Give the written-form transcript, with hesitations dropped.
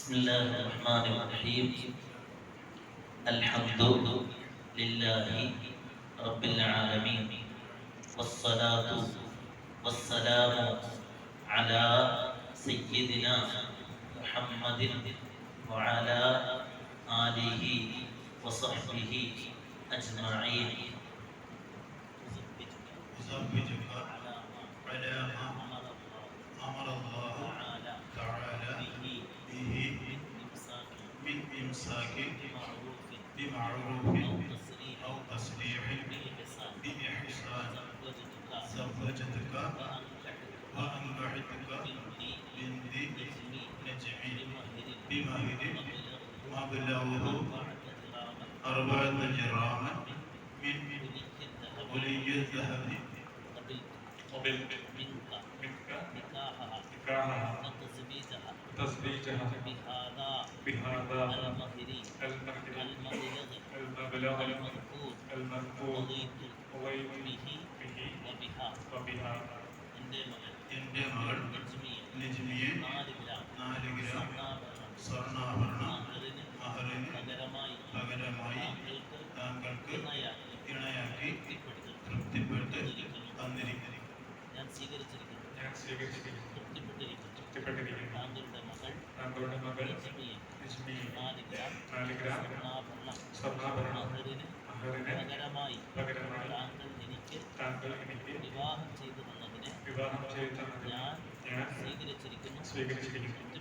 بسم الله الرحمن الرحيم. الحمد لله رب العالمين، والصلاة والسلام على سيدنا محمد وعلى آله وصحبه أجمعين. أزوجك على ما أمر الله تعالى به من إمساك بمعروف أو تسريح بإحسان. زوجتك وأنكحتك بنت نجم بمهر مبلغه 4 جرام من ولي الذهب قبل منك نكاحها وتزويجها بهذا المبلغ المذكور رضيت به وبها. എൻ്റെ മകൾ നജ്മിയെ 4 ഗ്രാം സ്വർണ്ണാഭരണം മഹറിന് പകരമായി താങ്കൾക്ക് ഇണയാക്കി തൃപ്തിപ്പെട്ട് തന്നിരിക്കുന്നു. ഞാൻ സ്വീകരിച്ചിരിക്കുന്നു. തൃപ്തിപ്പെട്ടിരിക്കുന്നു. താങ്കളുടെ മകൾ നജ്മിയെ 4 ഗ്രാം സ്വർണ്ണാഭരണം മഹറിന് പകരമായി താങ്കൾ എനിക്ക് വിവാഹം ചെയ്തു തന്നതിനെ ഞാൻ സ്വീകരിച്ചിരിക്കുന്നു.